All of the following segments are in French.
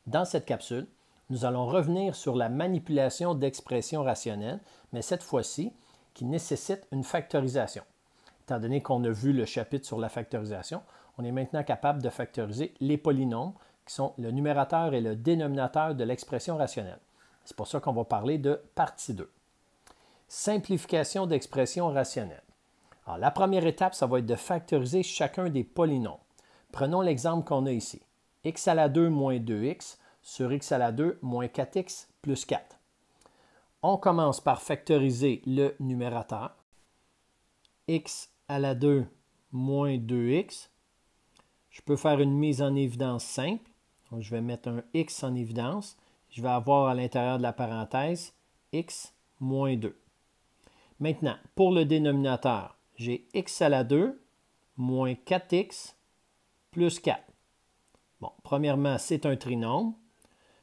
Dans cette capsule, nous allons revenir sur la manipulation d'expressions rationnelles, mais cette fois-ci, qui nécessite une factorisation. Étant donné qu'on a vu le chapitre sur la factorisation, on est maintenant capable de factoriser les polynômes, qui sont le numérateur et le dénominateur de l'expression rationnelle. C'est pour ça qu'on va parler de partie 2. Simplification d'expressions rationnelles. Alors, la première étape, ça va être de factoriser chacun des polynômes. Prenons l'exemple qu'on a ici. X à la 2 moins 2x sur x à la 2 moins 4x plus 4. On commence par factoriser le numérateur. X à la 2 moins 2x. Je peux faire une mise en évidence simple. Donc, je vais mettre un x en évidence. Je vais avoir à l'intérieur de la parenthèse x moins 2. Maintenant, pour le dénominateur, j'ai x à la 2 moins 4x plus 4. Bon, premièrement, c'est un trinôme.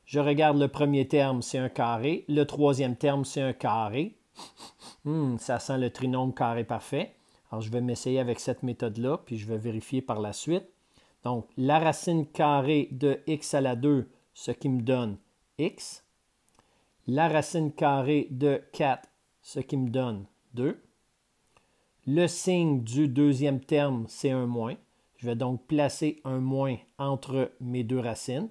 Je regarde le premier terme, c'est un carré. Le troisième terme, c'est un carré. Ça sent le trinôme carré parfait. Alors, je vais m'essayer avec cette méthode-là, puis je vais vérifier par la suite. Donc, la racine carrée de x à la 2, ce qui me donne x. La racine carrée de 4, ce qui me donne 2. Le signe du deuxième terme, c'est un moins. Je vais donc placer un moins entre mes deux racines.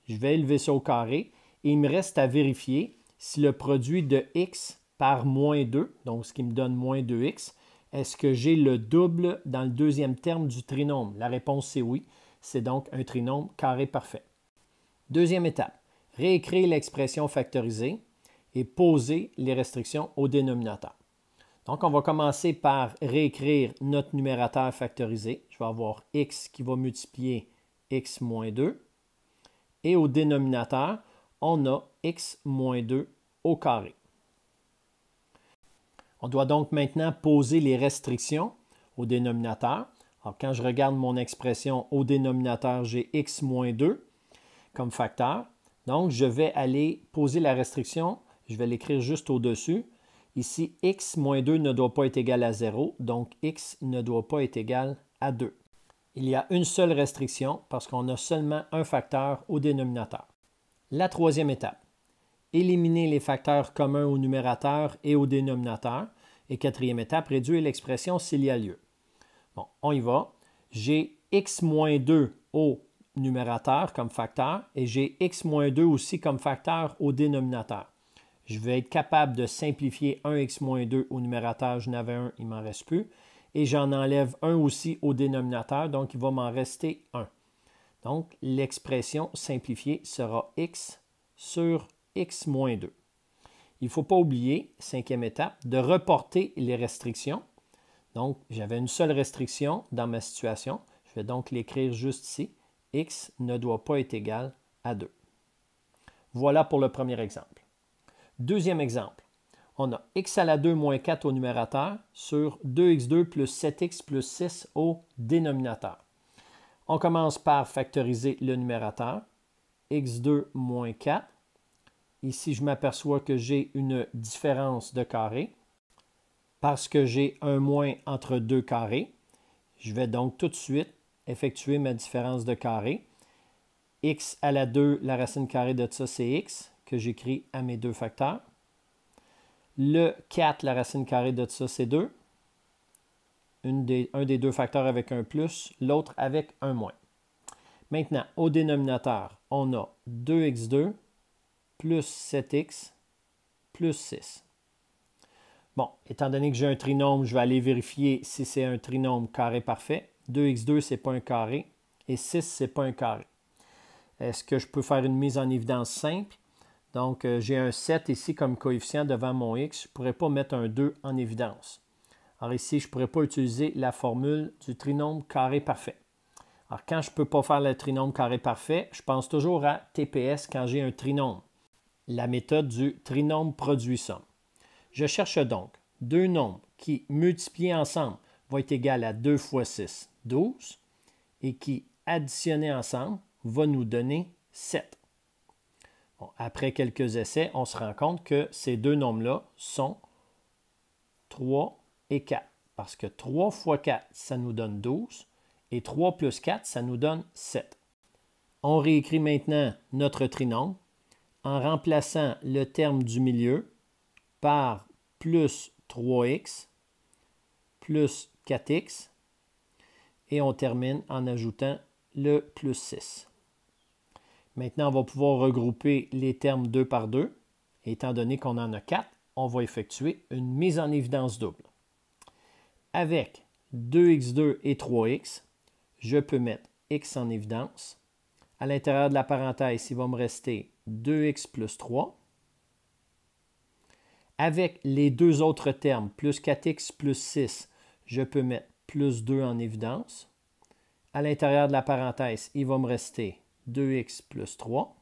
Je vais élever ça au carré et il me reste à vérifier si le produit de x par moins 2, donc ce qui me donne moins 2x, est-ce que j'ai le double dans le deuxième terme du trinôme? La réponse c'est oui. C'est donc un trinôme carré parfait. Deuxième étape, réécrire l'expression factorisée et poser les restrictions au dénominateur. Donc, on va commencer par réécrire notre numérateur factorisé. Je vais avoir x qui va multiplier x moins 2. Et au dénominateur, on a x moins 2 au carré. On doit donc maintenant poser les restrictions au dénominateur. Alors, quand je regarde mon expression au dénominateur, j'ai x moins 2 comme facteur. Donc, je vais aller poser la restriction. Je vais l'écrire juste au-dessus. Ici, x moins 2 ne doit pas être égal à 0, donc x ne doit pas être égal à 2. Il y a une seule restriction parce qu'on a seulement un facteur au dénominateur. La troisième étape, éliminer les facteurs communs au numérateur et au dénominateur. Et quatrième étape, réduire l'expression s'il y a lieu. Bon, on y va. J'ai x moins 2 au numérateur comme facteur et j'ai x moins 2 aussi comme facteur au dénominateur. Je vais être capable de simplifier 1x-2 au numérateur, je n'avais un, il ne m'en reste plus. Et j'en enlève un aussi au dénominateur, donc il va m'en rester 1. Donc, l'expression simplifiée sera x sur x-2. Il ne faut pas oublier, cinquième étape, de reporter les restrictions. Donc, j'avais une seule restriction dans ma situation. Je vais donc l'écrire juste ici. X ne doit pas être égal à 2. Voilà pour le premier exemple. Deuxième exemple, on a x à la 2 moins 4 au numérateur sur 2x2 plus 7x plus 6 au dénominateur. On commence par factoriser le numérateur. x2 moins 4. Ici, je m'aperçois que j'ai une différence de carré parce que j'ai un moins entre deux carrés. Je vais donc tout de suite effectuer ma différence de carré. X à la 2, la racine carrée de ça, c'est x, que j'écris à mes deux facteurs. Le 4, la racine carrée de ça, c'est 2. Un des deux facteurs avec un plus, l'autre avec un moins. Maintenant, au dénominateur, on a 2x2 plus 7x plus 6. Bon, étant donné que j'ai un trinôme, je vais aller vérifier si c'est un trinôme carré parfait. 2x2, ce n'est pas un carré. Et 6, ce n'est pas un carré. Est-ce que je peux faire une mise en évidence simple? Donc, j'ai un 7 ici comme coefficient devant mon x. Je ne pourrais pas mettre un 2 en évidence. Alors ici, je ne pourrais pas utiliser la formule du trinôme carré parfait. Alors, quand je ne peux pas faire le trinôme carré parfait, je pense toujours à TPS quand j'ai un trinôme. La méthode du trinôme produit-somme. Je cherche donc deux nombres qui, multipliés ensemble, vont être égaux à 2 fois 6, 12, et qui, additionnés ensemble, va nous donner 7. Bon, après quelques essais, on se rend compte que ces deux nombres-là sont 3 et 4. Parce que 3 fois 4, ça nous donne 12, et 3 plus 4, ça nous donne 7. On réécrit maintenant notre trinôme en remplaçant le terme du milieu par plus 3x plus 4x et on termine en ajoutant le plus 6. Maintenant, on va pouvoir regrouper les termes 2 par 2. Étant donné qu'on en a 4, on va effectuer une mise en évidence double. Avec 2x2 et 3x, je peux mettre x en évidence. À l'intérieur de la parenthèse, il va me rester 2x plus 3. Avec les deux autres termes, plus 4x plus 6, je peux mettre plus 2 en évidence. À l'intérieur de la parenthèse, il va me rester 2x plus 3.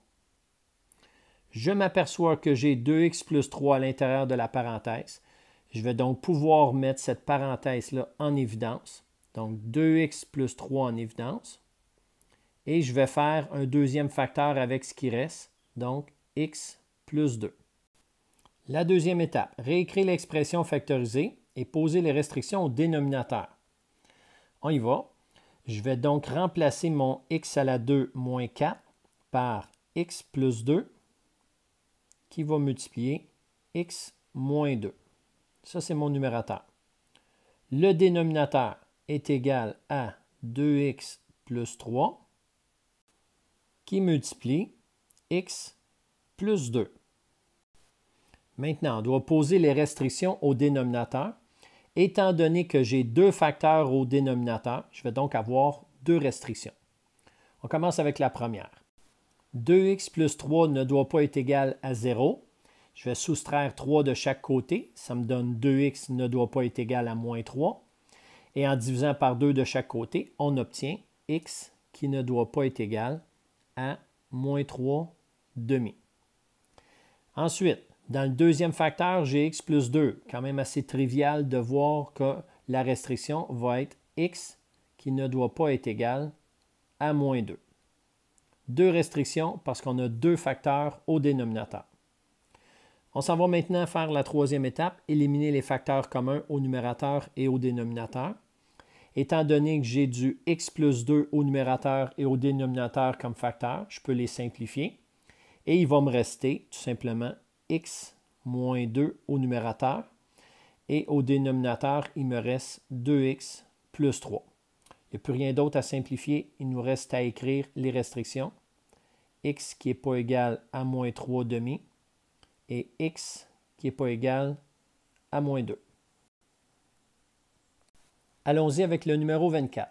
Je m'aperçois que j'ai 2x plus 3 à l'intérieur de la parenthèse. Je vais donc pouvoir mettre cette parenthèse-là en évidence. Donc 2x plus 3 en évidence. Et je vais faire un deuxième facteur avec ce qui reste, donc x plus 2. La deuxième étape, réécrire l'expression factorisée et poser les restrictions au dénominateur. On y va. Je vais donc remplacer mon x à la 2 moins 4 par x plus 2 qui va multiplier x moins 2. Ça, c'est mon numérateur. Le dénominateur est égal à 2x plus 3 qui multiplie x plus 2. Maintenant, on doit poser les restrictions au dénominateur. Étant donné que j'ai deux facteurs au dénominateur, je vais donc avoir deux restrictions. On commence avec la première. 2x plus 3 ne doit pas être égal à 0. Je vais soustraire 3 de chaque côté. Ça me donne 2x ne doit pas être égal à moins 3. Et en divisant par 2 de chaque côté, on obtient x qui ne doit pas être égal à moins 3 demi. Ensuite, dans le deuxième facteur, j'ai x plus 2. Quand même assez trivial de voir que la restriction va être x qui ne doit pas être égal à moins 2. Deux restrictions parce qu'on a deux facteurs au dénominateur. On s'en va maintenant faire la troisième étape, éliminer les facteurs communs au numérateur et au dénominateur. Étant donné que j'ai du x plus 2 au numérateur et au dénominateur comme facteur, je peux les simplifier. Et il va me rester tout simplement x moins 2 au numérateur. Et au dénominateur, il me reste 2x plus 3. Il n'y a plus rien d'autre à simplifier. Il nous reste à écrire les restrictions. X qui n'est pas égal à moins 3 demi et x qui n'est pas égal à moins 2. Allons-y avec le numéro 24.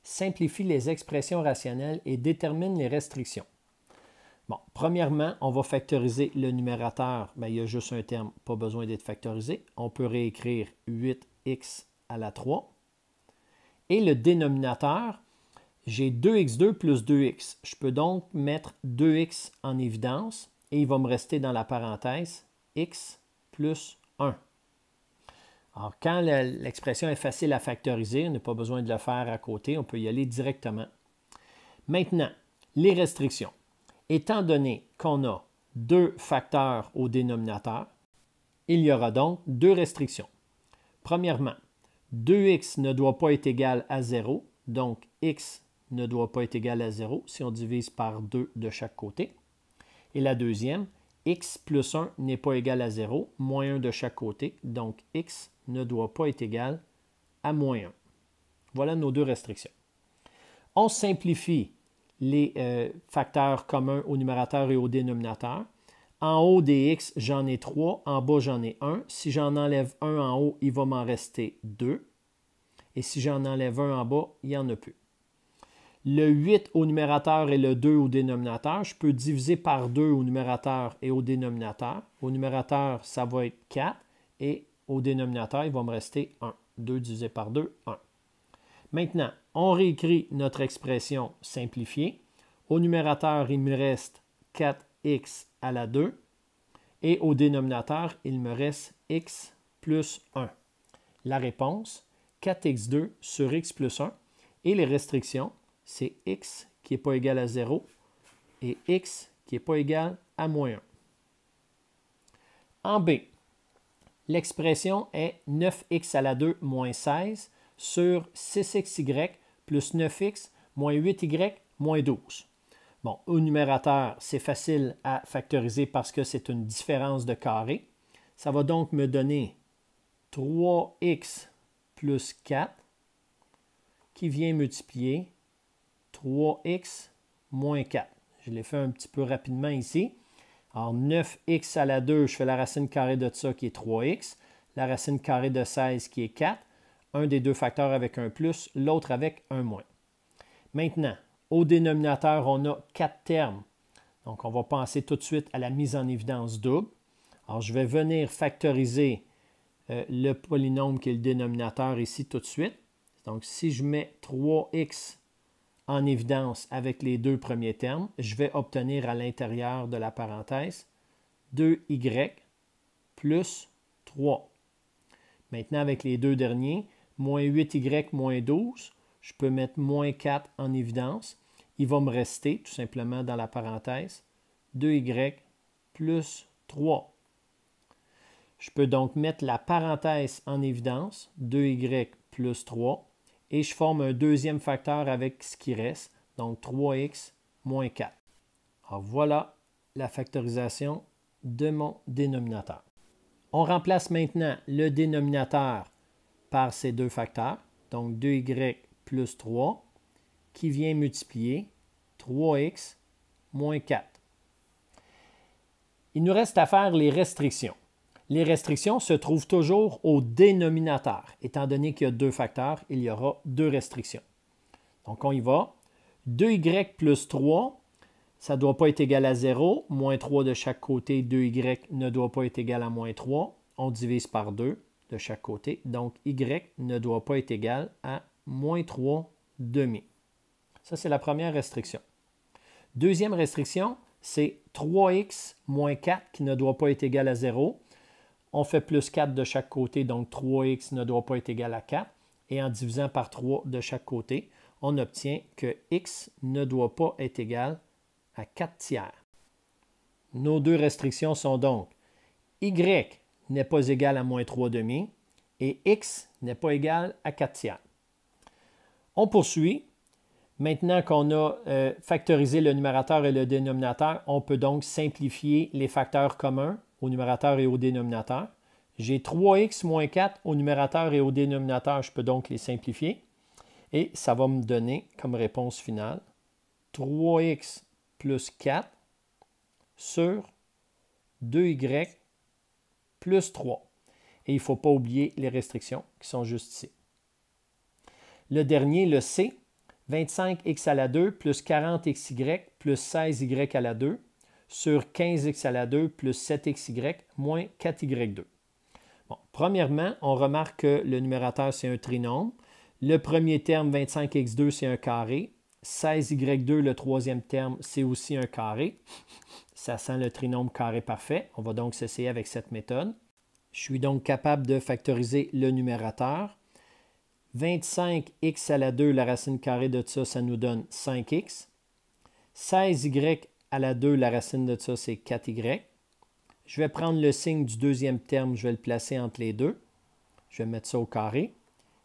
Simplifie les expressions rationnelles et détermine les restrictions. Bon, premièrement, on va factoriser le numérateur. Bien, il y a juste un terme, pas besoin d'être factorisé. On peut réécrire 8x à la 3. Et le dénominateur, j'ai 2x2 plus 2x. Je peux donc mettre 2x en évidence et il va me rester dans la parenthèse x plus 1. Alors, quand l'expression est facile à factoriser, on n'a pas besoin de le faire à côté, on peut y aller directement. Maintenant, les restrictions. Étant donné qu'on a deux facteurs au dénominateur, il y aura donc deux restrictions. Premièrement, 2x ne doit pas être égal à 0, donc x ne doit pas être égal à 0 si on divise par 2 de chaque côté. Et la deuxième, x plus 1 n'est pas égal à 0, moins 1 de chaque côté, donc x ne doit pas être égal à moins 1. Voilà nos deux restrictions. On simplifie les facteurs communs au numérateur et au dénominateur. En haut des x, j'en ai 3, en bas, j'en ai 1. Si j'en enlève 1 en haut, il va m'en rester 2. Et si j'en enlève 1 en bas, il n'y en a plus. Le 8 au numérateur et le 2 au dénominateur, je peux diviser par 2 au numérateur et au dénominateur. Au numérateur, ça va être 4 et au dénominateur, il va me rester 1. 2 divisé par 2, 1. Maintenant, on réécrit notre expression simplifiée. Au numérateur, il me reste 4x à la 2 et au dénominateur, il me reste x plus 1. La réponse, 4x2 sur x plus 1 et les restrictions, c'est x qui n'est pas égal à 0 et x qui n'est pas égal à moins 1. En B, l'expression est 9x à la 2 moins 16 sur 6xy plus 9x moins 8y moins 12. Bon, au numérateur, c'est facile à factoriser parce que c'est une différence de carré. Ça va donc me donner 3x plus 4 qui vient multiplier 3x moins 4. Je l'ai fait un petit peu rapidement ici. Alors, 9x à la 2, je fais la racine carrée de ça qui est 3x. La racine carrée de 16 qui est 4. Un des deux facteurs avec un plus, l'autre avec un moins. Maintenant, au dénominateur, on a 4 termes. Donc, on va penser tout de suite à la mise en évidence double. Alors, je vais venir factoriser le polynôme qui est le dénominateur ici tout de suite. Donc, si je mets 3x en évidence avec les deux premiers termes, je vais obtenir à l'intérieur de la parenthèse 2y plus 3. Maintenant, avec les deux derniers, moins 8y moins 12, je peux mettre moins 4 en évidence. Il va me rester, tout simplement dans la parenthèse, 2y plus 3. Je peux donc mettre la parenthèse en évidence, 2y plus 3, et je forme un deuxième facteur avec ce qui reste, donc 3x moins 4. Alors voilà la factorisation de mon dénominateur. On remplace maintenant le dénominateur par ces deux facteurs, donc 2y plus 3, qui vient multiplier 3x moins 4. Il nous reste à faire les restrictions. Les restrictions se trouvent toujours au dénominateur. Étant donné qu'il y a deux facteurs, il y aura deux restrictions. Donc, on y va. 2y plus 3, ça ne doit pas être égal à 0. Moins 3 de chaque côté, 2y ne doit pas être égal à moins 3. On divise par 2 de chaque côté. Donc, y ne doit pas être égal à moins 3 demi. Ça, c'est la première restriction. Deuxième restriction, c'est 3x moins 4 qui ne doit pas être égal à 0. On fait plus 4 de chaque côté, donc 3x ne doit pas être égal à 4. Et en divisant par 3 de chaque côté, on obtient que x ne doit pas être égal à 4 tiers. Nos deux restrictions sont donc y n'est pas égal à moins 3 demi et x n'est pas égal à 4 tiers. On poursuit. Maintenant qu'on a factorisé le numérateur et le dénominateur, on peut donc simplifier les facteurs communs au numérateur et au dénominateur. J'ai 3x moins 4 au numérateur et au dénominateur, je peux donc les simplifier. Et ça va me donner comme réponse finale 3x plus 4 sur 2y plus 3. Et il ne faut pas oublier les restrictions qui sont juste ici. Le dernier, le C, 25x à la 2 plus 40xy plus 16y à la 2 sur 15x à la 2 plus 7xy moins 4y2. Bon, premièrement, on remarque que le numérateur, c'est un trinôme. Le premier terme, 25x2, c'est un carré. 16y2, le troisième terme, c'est aussi un carré. Ça sent le trinôme carré parfait. On va donc s'essayer avec cette méthode. Je suis donc capable de factoriser le numérateur. 25x à la 2, la racine carrée de ça, ça nous donne 5x. 16y à la 2, la racine de ça, c'est 4y. Je vais prendre le signe du deuxième terme, je vais le placer entre les deux. Je vais mettre ça au carré.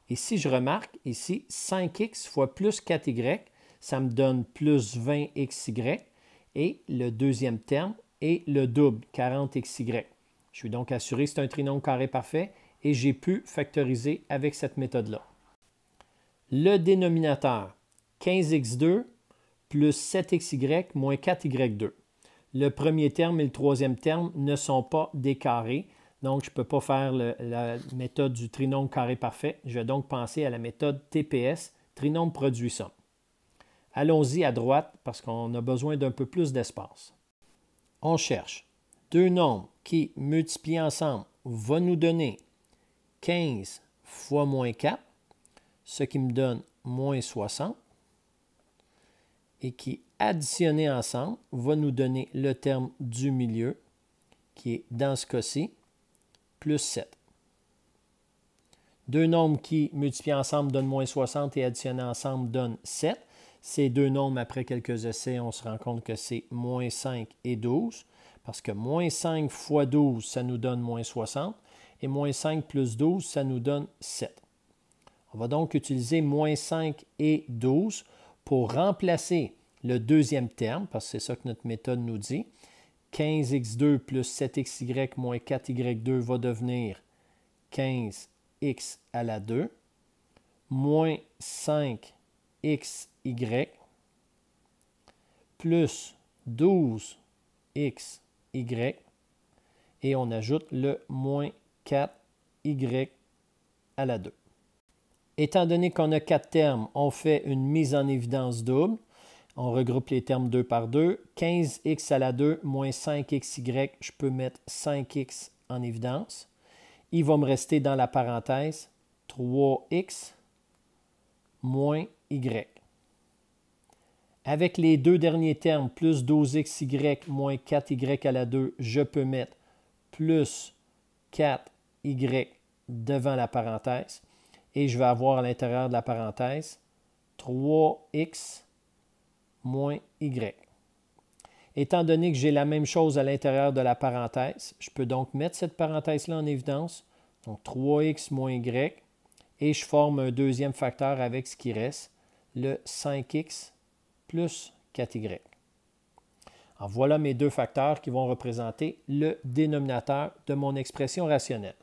Et si je remarque ici, 5x fois plus 4y, ça me donne plus 20xy. Et le deuxième terme est le double, 40xy. Je suis donc assuré que c'est un trinôme carré parfait et j'ai pu factoriser avec cette méthode-là. Le dénominateur, 15x2 plus 7xy moins 4y2. Le premier terme et le troisième terme ne sont pas des carrés, donc je ne peux pas faire la méthode du trinôme carré parfait. Je vais donc penser à la méthode TPS, trinôme produit somme. Allons-y à droite parce qu'on a besoin d'un peu plus d'espace. On cherche deux nombres qui, multipliés ensemble, vont nous donner 15 fois moins 4, ce qui me donne moins 60, et qui, additionnés ensemble, va nous donner le terme du milieu, qui est, dans ce cas-ci, plus 7. Deux nombres qui, multipliés ensemble, donnent moins 60 et additionnés ensemble donnent 7. Ces deux nombres, après quelques essais, on se rend compte que c'est moins 5 et 12, parce que moins 5 fois 12, ça nous donne moins 60, et moins 5 plus 12, ça nous donne 7. On va donc utiliser moins 5 et 12 pour remplacer le deuxième terme, parce que c'est ça que notre méthode nous dit. 15x2 plus 7xy moins 4y2 va devenir 15x à la 2 moins 5xy plus 12xy et on ajoute le moins 4y à la 2. Étant donné qu'on a 4 termes, on fait une mise en évidence double. On regroupe les termes 2 par 2. 15x à la 2 moins 5xy, je peux mettre 5x en évidence. Il va me rester dans la parenthèse 3x moins y. Avec les deux derniers termes, plus 12xy moins 4y à la 2, je peux mettre plus 4y devant la parenthèse. Et je vais avoir à l'intérieur de la parenthèse 3x moins y. Étant donné que j'ai la même chose à l'intérieur de la parenthèse, je peux donc mettre cette parenthèse-là en évidence. Donc 3x moins y. Et je forme un deuxième facteur avec ce qui reste, le 5x plus 4y. Alors voilà mes deux facteurs qui vont représenter le dénominateur de mon expression rationnelle.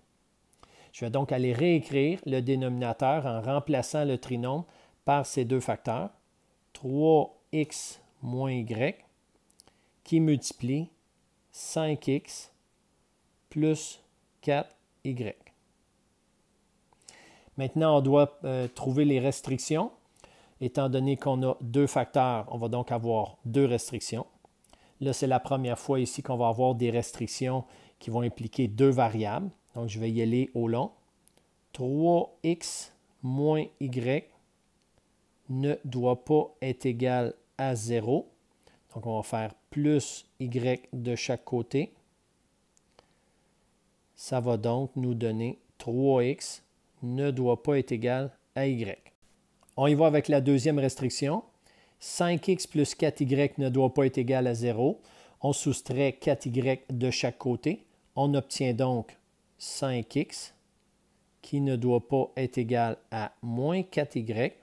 Je vais donc aller réécrire le dénominateur en remplaçant le trinôme par ces deux facteurs, 3x moins y, qui multiplie 5x plus 4y. Maintenant, on doit trouver les restrictions. Étant donné qu'on a deux facteurs, on va donc avoir deux restrictions. Là, c'est la première fois ici qu'on va avoir des restrictions qui vont impliquer deux variables. Donc, je vais y aller au long. 3x moins y ne doit pas être égal à 0. Donc, on va faire plus y de chaque côté. Ça va donc nous donner 3x ne doit pas être égal à y. On y va avec la deuxième restriction. 5x plus 4y ne doit pas être égal à 0. On soustrait 4y de chaque côté. On obtient donc 5x qui ne doit pas être égal à moins 4y.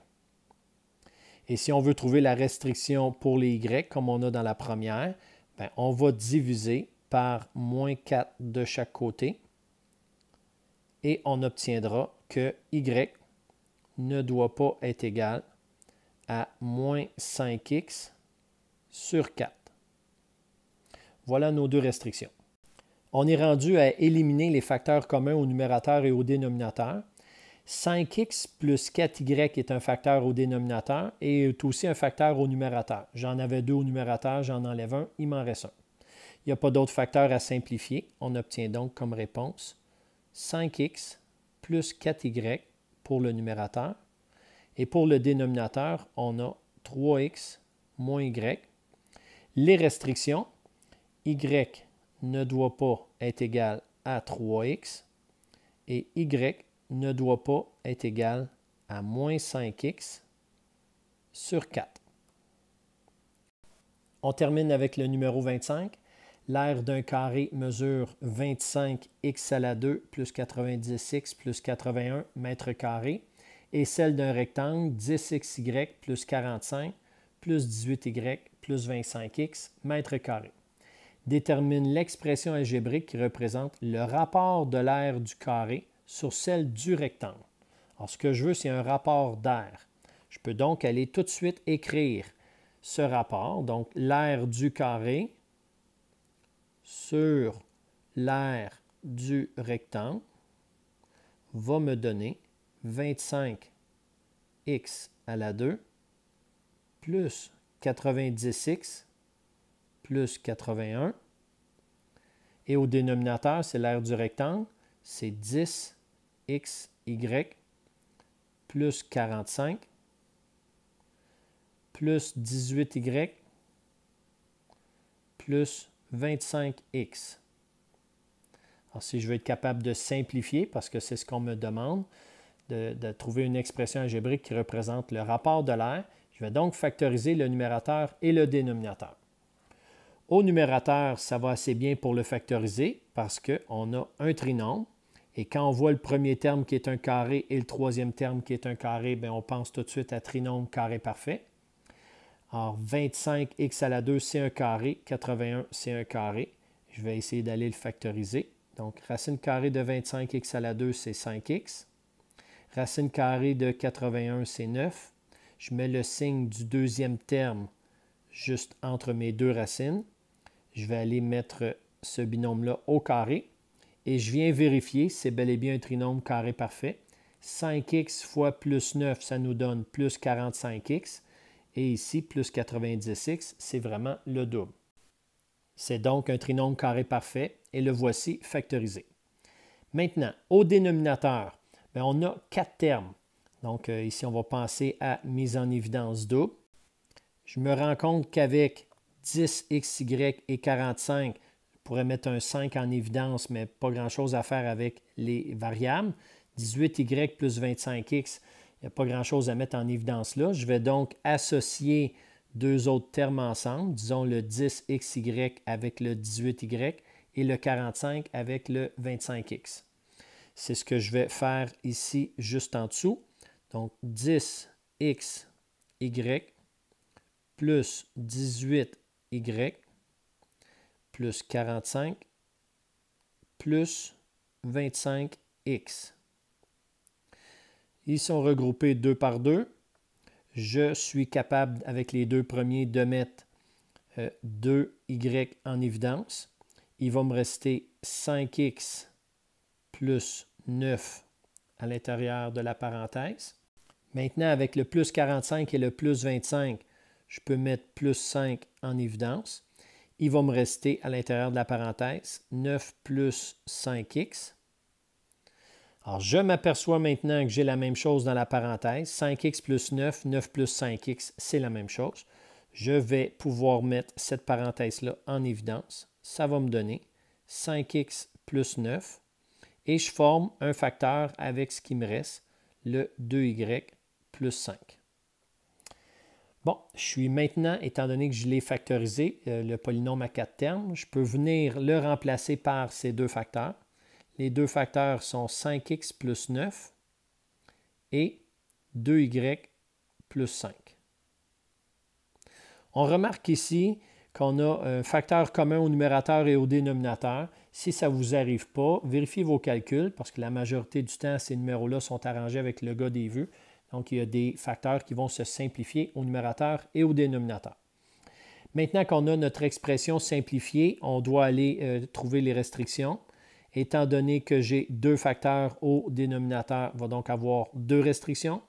Et si on veut trouver la restriction pour les y, comme on a dans la première, bien, on va diviser par moins 4 de chaque côté. Et on obtiendra que y ne doit pas être égal à moins 5x sur 4. Voilà nos deux restrictions. On est rendu à éliminer les facteurs communs au numérateur et au dénominateur. 5x plus 4y est un facteur au dénominateur et est aussi un facteur au numérateur. J'en avais deux au numérateur, j'en enlève un, il m'en reste un. Il n'y a pas d'autres facteurs à simplifier. On obtient donc comme réponse 5x plus 4y pour le numérateur. Et pour le dénominateur, on a 3x moins y. Les restrictions, y ne doit pas être égal à 3x et y ne doit pas être égal à moins 5x sur 4. On termine avec le numéro 25. L'aire d'un carré mesure 25x à la 2 plus 90x plus 81 mètres carrés et celle d'un rectangle 10xy plus 45 plus 18y plus 25x mètres carrés. Détermine l'expression algébrique qui représente le rapport de l'aire du carré sur celle du rectangle. Alors, ce que je veux, c'est un rapport d'aire. Je peux donc aller tout de suite écrire ce rapport. Donc, l'aire du carré sur l'aire du rectangle va me donner 25x à la 2 plus 90x plus 81. Et au dénominateur, c'est l'aire du rectangle, c'est 10xy plus 45 plus 18y plus 25x. Alors, si je veux être capable de simplifier, parce que c'est ce qu'on me demande, de trouver une expression algébrique qui représente le rapport de l'aire, je vais donc factoriser le numérateur et le dénominateur. Au numérateur, ça va assez bien pour le factoriser parce qu'on a un trinôme. Et quand on voit le premier terme qui est un carré et le troisième terme qui est un carré, bien, on pense tout de suite à trinôme carré parfait. Alors, 25x à la 2, c'est un carré. 81, c'est un carré. Je vais essayer d'aller le factoriser. Donc, racine carrée de 25x à la 2, c'est 5x. Racine carrée de 81, c'est 9. Je mets le signe du deuxième terme juste entre mes deux racines. Je vais aller mettre ce binôme-là au carré. Et je viens vérifier, c'est bel et bien un trinôme carré parfait. 5x fois plus 9, ça nous donne plus 45x. Et ici, plus 90x, c'est vraiment le double. C'est donc un trinôme carré parfait et le voici factorisé. Maintenant, au dénominateur, on a 4 termes. Donc ici, on va penser à mise en évidence double. Je me rends compte qu'avec 10xy et 45, je pourrais mettre un 5 en évidence, mais pas grand-chose à faire avec les variables. 18y plus 25x, il n'y a pas grand-chose à mettre en évidence là. Je vais donc associer deux autres termes ensemble, disons le 10xy avec le 18y et le 45 avec le 25x. C'est ce que je vais faire ici juste en dessous. Donc 10xy plus 18y plus 45 plus 25x. Ils sont regroupés 2 par 2. Je suis capable, avec les deux premiers, de mettre 2y en évidence. Il va me rester 5x plus 9 à l'intérieur de la parenthèse. Maintenant, avec le plus 45 et le plus 25, je peux mettre plus 5 en évidence. Il va me rester à l'intérieur de la parenthèse 9 plus 5x. Alors, je m'aperçois maintenant que j'ai la même chose dans la parenthèse. 5x plus 9, 9 plus 5x, c'est la même chose. Je vais pouvoir mettre cette parenthèse-là en évidence. Ça va me donner 5x plus 9. Et je forme un facteur avec ce qui me reste, le 2y plus 5. Bon, je suis maintenant, étant donné que je l'ai factorisé, le polynôme à 4 termes, je peux venir le remplacer par ces deux facteurs. Les deux facteurs sont 5x plus 9 et 2y plus 5. On remarque ici qu'on a un facteur commun au numérateur et au dénominateur. Si ça ne vous arrive pas, vérifiez vos calculs parce que la majorité du temps, ces numéros-là sont arrangés avec le gars des vues. Donc, il y a des facteurs qui vont se simplifier au numérateur et au dénominateur. Maintenant qu'on a notre expression simplifiée, on doit aller trouver les restrictions. Étant donné que j'ai deux facteurs au dénominateur, on va donc avoir deux restrictions.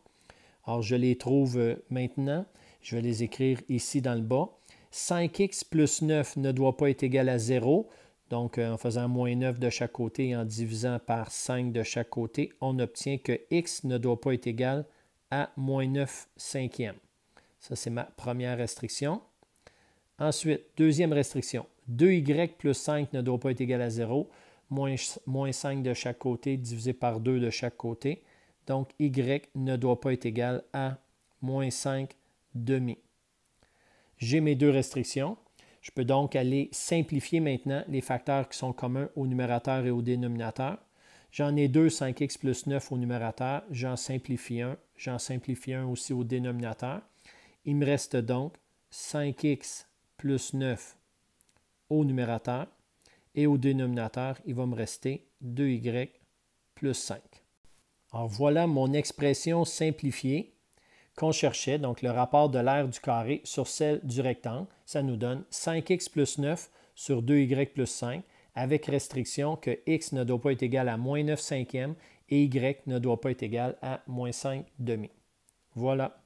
Alors, je les trouve maintenant. Je vais les écrire ici dans le bas. 5x plus 9 ne doit pas être égal à 0. Donc, en faisant moins 9 de chaque côté et en divisant par 5 de chaque côté, on obtient que x ne doit pas être égal à moins 9 cinquièmes. Ça, c'est ma première restriction. Ensuite, deuxième restriction. 2y plus 5 ne doit pas être égal à 0. Moins 5 de chaque côté divisé par 2 de chaque côté. Donc, y ne doit pas être égal à moins 5 demi. J'ai mes deux restrictions. Je peux donc aller simplifier maintenant les facteurs qui sont communs au numérateur et au dénominateur. J'en ai deux, 5x plus 9 au numérateur. J'en simplifie un. J'en simplifie un aussi au dénominateur. Il me reste donc 5x plus 9 au numérateur. Et au dénominateur, il va me rester 2y plus 5. Alors voilà mon expression simplifiée qu'on cherchait, donc le rapport de l'aire du carré sur celle du rectangle. Ça nous donne 5x plus 9 sur 2y plus 5, avec restriction que x ne doit pas être égal à moins 9 cinquièmes et y ne doit pas être égal à moins 5 demi. Voilà.